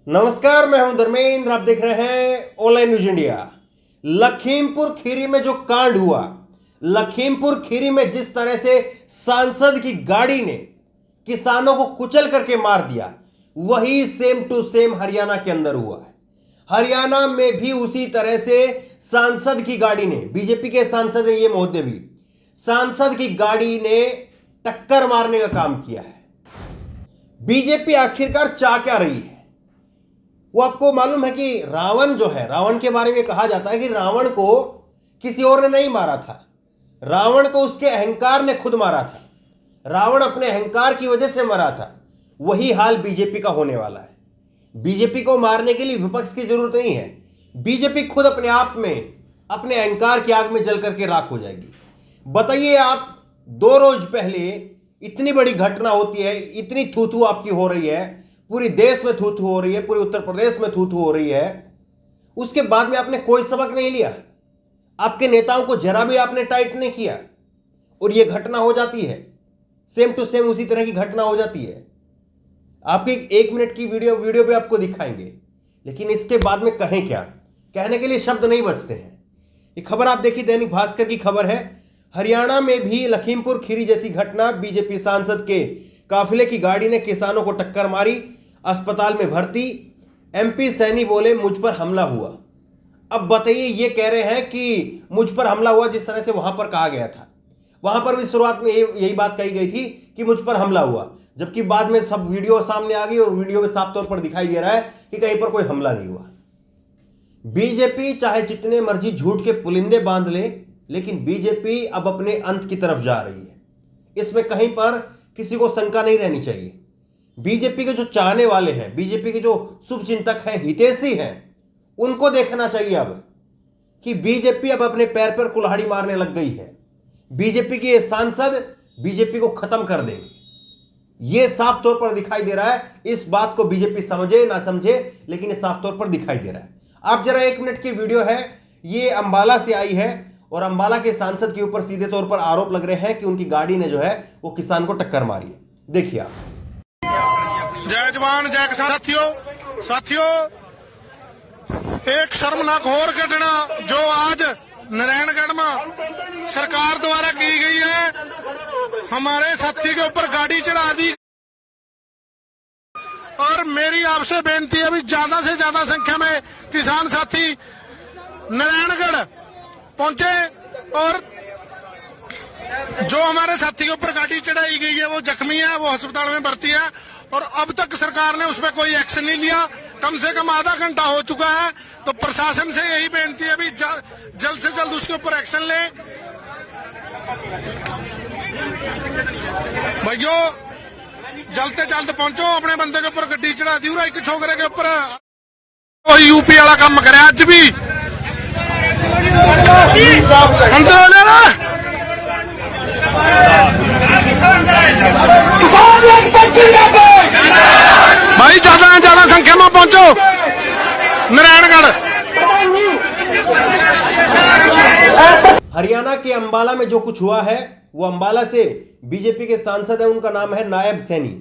नमस्कार, मैं हूं धर्मेंद्र। आप देख रहे हैं online news India. Lakhimpur Kheri में जो कांड हुआ, लखीमपुर खीरी में जिस तरह से सांसद की गाड़ी ने किसानों को कुचल करके मार दिया, वही सेम टू सेम हरियाणा के अंदर हुआ है। हरियाणा में भी उसी तरह से सांसद की गाड़ी ने, बीजेपी के सांसद है ये महोदय भी, सांसद की गाड़ी ने टक्कर मारने का काम किया है। बीजेपी आखिरकार चाह क्या रही है? वो आपको मालूम है कि रावण जो है, रावण के बारे में कहा जाता है कि रावण को किसी और ने नहीं मारा था, रावण को उसके अहंकार ने खुद मारा था। रावण अपने अहंकार की वजह से मरा था। वही हाल बीजेपी का होने वाला है। बीजेपी को मारने के लिए विपक्ष की जरूरत नहीं है। बीजेपी खुद अपने आप में, अपने अहंकार की आग में जल करके राख हो जाएगी। बताइए आप, 2 रोज पहले इतनी बड़ी घटना होती है, इतनी थू आपकी हो रही है, पूरी देश में थू हो रही है, पूरे उत्तर प्रदेश में थू हो रही है, उसके बाद में आपने कोई सबक नहीं लिया। आपके नेताओं को जरा भी आपने टाइट नहीं किया और यह घटना हो जाती है। सेम टू सेम उसी तरह की घटना हो जाती है। आपकी 1 मिनट की वीडियो पे आपको दिखाएंगे, लेकिन इसके बाद में कहें क्या, कहने के लिए शब्द नहीं बचते हैं। ये खबर आप देखिए, दैनिक भास्कर की खबर है। हरियाणा में भी लखीमपुर खीरी जैसी घटना, बीजेपी सांसद के काफिले की गाड़ी ने किसानों को टक्कर मारी, अस्पताल में भर्ती। एमपी सैनी बोले मुझ पर हमला हुआ। अब बताइए, ये कह रहे हैं कि मुझ पर हमला हुआ, जिस तरह से वहां पर कहा गया था। वहां पर भी शुरुआत में यही बात कही गई थी कि मुझ पर हमला हुआ, जबकि बाद में सब वीडियो सामने आ गई और वीडियो में साफ तौर पर दिखाई दे रहा है कि कहीं पर कोई हमला नहीं हुआ। बीजेपी चाहे जितने मर्जी झूठ के पुलिंदे बांध ले, लेकिन बीजेपी अब अपने अंत की तरफ जा रही है। इसमें कहीं पर किसी को शंका नहीं रहनी चाहिए। बीजेपी के जो चाहने वाले हैं, बीजेपी के जो शुभचिंतक हैं, हितैषी हैं, उनको देखना चाहिए अब कि बीजेपी अब अपने पैर पर कुल्हाड़ी मारने लग गई है। बीजेपी के ये सांसद बीजेपी को खत्म कर देंगे, ये साफ तौर पर दिखाई दे रहा है। इस बात को बीजेपी समझे ना समझे, लेकिन ये साफ तौर पर दिखाई दे रहा है। आप जरा 1 मिनट की वीडियो है, ये अंबाला से आई है और अंबाला के सांसद के ऊपर सीधे तौर पर आरोप लग रहे हैं कि उनकी गाड़ी ने जो है वो किसान को टक्कर मारी है। देखिए आप। जय जवान जय किसान। साथियों, एक शर्मनाक और घटना जो आज नारायणगढ़ में सरकार द्वारा की गई है। हमारे साथी के ऊपर गाड़ी चढ़ा दी और मेरी आपसे बेनती है, अभी ज्यादा से ज्यादा संख्या में किसान साथी नारायणगढ़ पहुंचे और जो हमारे साथी के ऊपर गाड़ी चढ़ाई गई है वो जख्मी है, वो अस्पताल में भर्ती है और अब तक सरकार ने उस पर कोई एक्शन नहीं लिया। कम से कम आधा घंटा हो चुका है। तो प्रशासन से यही बेनती है, अभी जल्द से जल्द उसके ऊपर एक्शन ले। भाइयों, जल्द से जल्द पहुंचो, अपने बंदे के ऊपर गड्डी चढ़ा दी। एक छोकरे के ऊपर यूपी वाला काम करे अज भी अंदर हो जाना। भाई ज्यादा संख्या में पहुंचो नारायणगढ़। हरियाणा के अंबाला में जो कुछ हुआ है, वो अंबाला से बीजेपी के सांसद है, उनका नाम है नायब सैनी।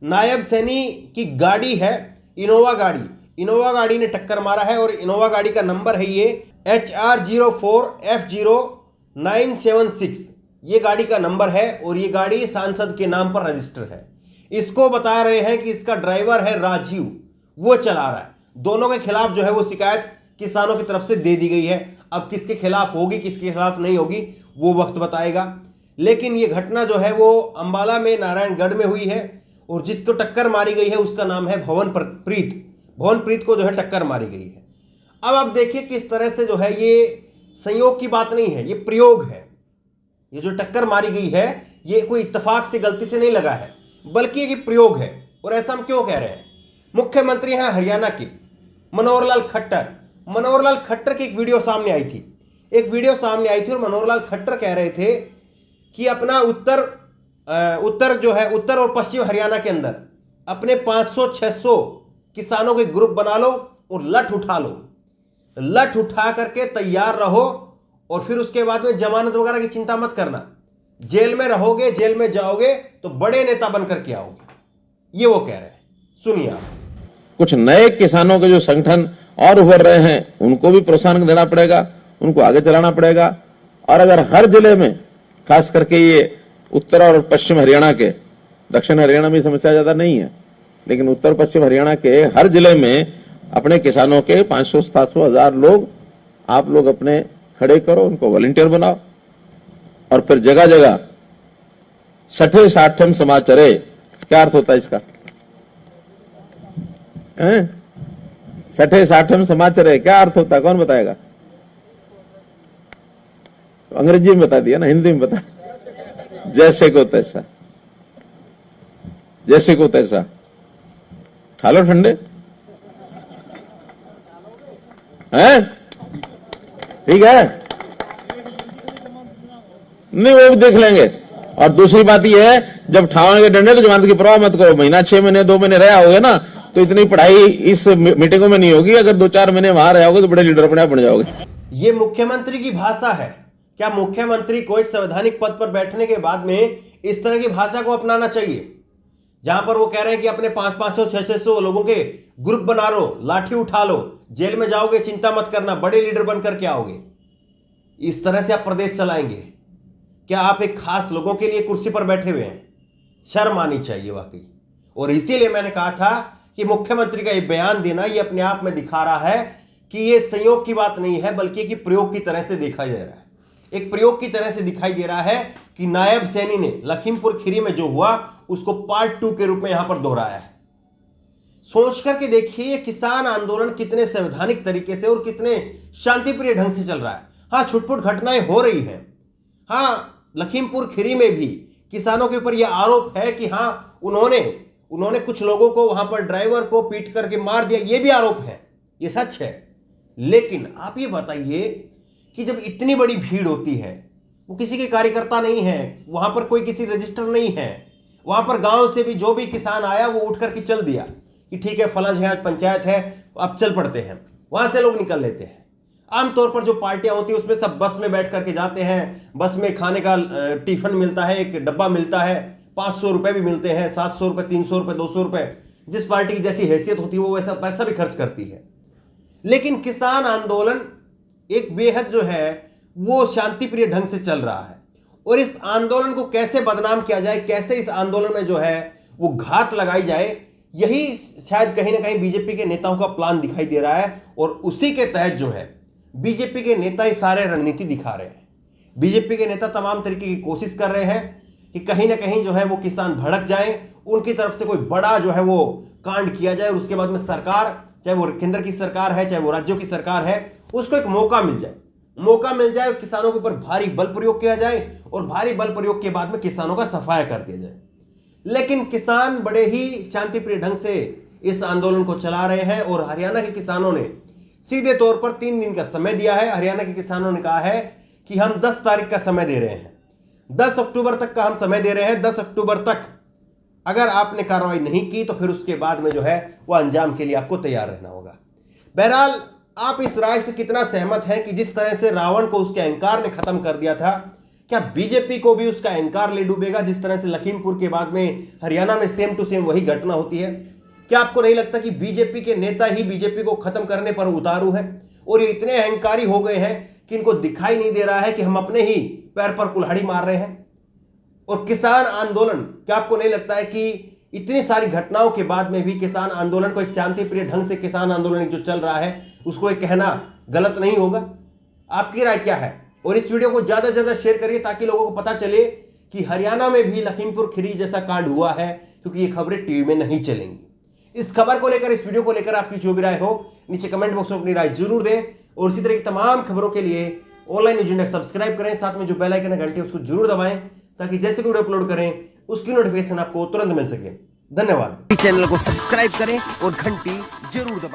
नायब सैनी की गाड़ी है इनोवा गाड़ी। इनोवा गाड़ी ने टक्कर मारा है और इनोवा गाड़ी का नंबर है ये HR04F0976। ये गाड़ी का नंबर है और ये गाड़ी सांसद के नाम पर रजिस्टर है। इसको बता रहे हैं कि इसका ड्राइवर है राजीव, वो चला रहा है। दोनों के खिलाफ जो है वो शिकायत किसानों की तरफ से दे दी गई है। अब किसके खिलाफ होगी, किसके खिलाफ नहीं होगी, वो वक्त बताएगा। लेकिन ये घटना जो है वो अंबाला में नारायणगढ़ में हुई है और जिसको टक्कर मारी गई है उसका नाम है भवनप्रीत। भवनप्रीत को जो है टक्कर मारी गई है। अब आप देखिए किस तरह से जो है, ये संयोग की बात नहीं है, ये प्रयोग है। ये जो टक्कर मारी गई है ये कोई इत्तेफाक से, गलती से नहीं लगा है, बल्कि ये प्रयोग है। और ऐसा हम क्यों कह रहे हैं? मुख्यमंत्री हैं हरियाणा के मनोहर लाल खट्टर। मनोहर लाल खट्टर की एक वीडियो सामने आई थी, और मनोहर लाल खट्टर कह रहे थे कि अपना उत्तर जो है, उत्तर और पश्चिम हरियाणा के अंदर अपने 500-600 किसानों के ग्रुप बना लो और लठ उठा लो, लठ उठा करके तैयार रहो और फिर उसके बाद में जमानत वगैरह की चिंता मत करना। जेल में रहोगे, जेल में जाओगे तो बड़े नेता बनकर के आओगे। ये वो कह रहे हैं, सुनिए आप। कुछ नए किसानों के जो संगठन और उभर रहे हैं उनको भी प्रोत्साहन देना पड़ेगा, उनको आगे चलाना पड़ेगा। और अगर हर जिले में, खास करके ये उत्तर और पश्चिम हरियाणा के, दक्षिण हरियाणा में समस्या ज्यादा नहीं है, लेकिन उत्तर पश्चिम हरियाणा के हर जिले में अपने किसानों के 500, 700, 1000 लोग आप लोग अपने खड़े करो, उनको वॉलंटियर बनाओ और फिर जगह जगह सठे साठम समाचरे। क्या अर्थ होता है इसका? सठे साठम समाचरे क्या अर्थ होता है? कौन बताएगा? अंग्रेजी में बता दिया ना, हिंदी में बता। जैसे को तैसा, जैसे को तैसा। ठालो ठंडे हैं? ठीक है, नहीं वो भी देख लेंगे। और दूसरी बात यह है, जब ठावांगे डंडे तो जमानत की परवाह मत करो। महीना 6 महीने 2 महीने रहे होगे ना, तो इतनी पढ़ाई इस मीटिंगों में नहीं होगी। अगर 2-4 महीने वहां रहे होगे तो बड़े लीडर अपने आप बन जाओगे। ये मुख्यमंत्री की भाषा है। क्या मुख्यमंत्री को एक संवैधानिक पद पर बैठने के बाद में इस तरह की भाषा को अपनाना चाहिए, जहां पर वो कह रहे हैं कि अपने 500, 600 लोगों के ग्रुप बना लो, लाठी उठा लो, जेल में जाओगे, चिंता मत करना, बड़े लीडर बनकर के आओगे। इस तरह से आप प्रदेश चलाएंगे? क्या आप एक खास लोगों के लिए कुर्सी पर बैठे हुए हैं? शर्म आनी चाहिए वाकई। और इसीलिए मैंने कहा था कि मुख्यमंत्री का ये बयान देना ये अपने आप में दिखा रहा है कि ये संयोग की बात नहीं है, बल्कि कि प्रयोग की तरह से देखा जा रहा है। एक प्रयोग की तरह से दिखाई दे रहा है कि नायब सैनी ने लखीमपुर खीरी में जो हुआ उसको पार्ट 2 के रूप में यहां पर दोहराया है। सोच करके देखिए ये किसान आंदोलन कितने संवैधानिक तरीके से और कितने शांतिप्रिय ढंग से चल रहा है। हाँ, छुटपुट घटनाएं हो रही हैं। हाँ, लखीमपुर खीरी में भी किसानों के ऊपर यह आरोप है कि हाँ उन्होंने कुछ लोगों को वहां पर ड्राइवर को पीट करके मार दिया, यह भी आरोप है, यह सच है। लेकिन आप ये बताइए कि जब इतनी बड़ी भीड़ होती है, वो किसी के कार्यकर्ता नहीं है, वहां पर कोई किसी रजिस्टर नहीं है, वहां पर गांव से भी जो भी किसान आया वो उठ करके चल दिया कि ठीक है फला जहां पंचायत है अब चल पड़ते हैं, वहां से लोग निकल लेते हैं। आमतौर पर जो पार्टियां होती है उसमें सब बस में बैठ करके जाते हैं, बस में खाने का टिफिन मिलता है, एक डब्बा मिलता है, 500 रुपए भी मिलते हैं, 700 रुपए, 300 रुपए, 200 रुपए, जिस पार्टी की जैसी हैसियत होती है वो वैसा पैसा भी खर्च करती है। लेकिन किसान आंदोलन एक बेहद जो है वो शांतिप्रिय ढंग से चल रहा है। और इस आंदोलन को कैसे बदनाम किया जाए, कैसे इस आंदोलन में जो है वो घात लगाई जाए, यही शायद कहीं ना कहीं बीजेपी के नेताओं का प्लान दिखाई दे रहा है। और उसी के तहत जो है बीजेपी के नेता ही सारे रणनीति दिखा रहे हैं। बीजेपी के नेता तमाम तरीके की कोशिश कर रहे हैं कि कहीं ना कहीं जो है वो किसान भड़क जाए, उनकी तरफ से कोई बड़ा जो है वो कांड किया जाए और उसके बाद में सरकार, चाहे वो केंद्र की सरकार है चाहे वो राज्यों की सरकार है, उसको एक मौका मिल जाए और किसानों के ऊपर भारी बल प्रयोग किया जाए और भारी बल प्रयोग के बाद में किसानों का सफाया कर दिया जाए। लेकिन किसान बड़े ही शांतिप्रिय ढंग से इस आंदोलन को चला रहे हैं और हरियाणा के किसानों ने सीधे तौर पर 3 दिन का समय दिया है। हरियाणा के किसानों ने कहा है कि हम 10 तारीख का समय दे रहे हैं, 10 अक्टूबर तक का हम समय दे रहे हैं। 10 अक्टूबर तक अगर आपने कार्रवाई नहीं की तो फिर उसके बाद में जो है वह अंजाम के लिए आपको तैयार रहना होगा। बहरहाल आप इस राय से कितना सहमत हैं कि जिस तरह से रावण को उसके अहंकार ने खत्म कर दिया था, क्या बीजेपी को भी उसका अहंकार ले डूबेगा? जिस तरह से लखीमपुर के बाद में हरियाणा में सेम टू सेम वही घटना होती है। क्या आपको नहीं लगता कि बीजेपी के नेता ही बीजेपी को खत्म करने पर उतारू है और ये इतने अहंकारी हो गए हैं कि इनको दिखाई नहीं दे रहा है कि हम अपने ही पैर पर कुल्हाड़ी मार रहे हैं? और किसान आंदोलन, क्या आपको नहीं लगता है कि इतनी सारी घटनाओं के बाद में भी किसान आंदोलन को एक शांतिप्रिय ढंग से किसान आंदोलन जो चल रहा है उसको एक कहना गलत नहीं होगा? आपकी राय क्या है? और इस वीडियो को ज्यादा से ज्यादा शेयर करिए ताकि लोगों को पता चले कि हरियाणा में भी लखीमपुर खीरी जैसा कांड हुआ है, क्योंकि ये खबरें टीवी में नहीं चलेंगी। इस खबर को लेकर, इस वीडियो को लेकर आपकी जो भी राय हो नीचे कमेंट बॉक्स में अपनी राय जरूर दें। और इसी तरह की तमाम खबरों के लिए ऑनलाइन न्यूज इंडिया सब्सक्राइब करें, साथ में जो बेल आइकन है घंटी उसको जरूर दबाएं ताकि जैसे वीडियो अपलोड करें उसकी नोटिफिकेशन आपको तुरंत मिल सके। धन्यवाद। चैनल को सब्सक्राइब करें और घंटी जरूर दबाएं।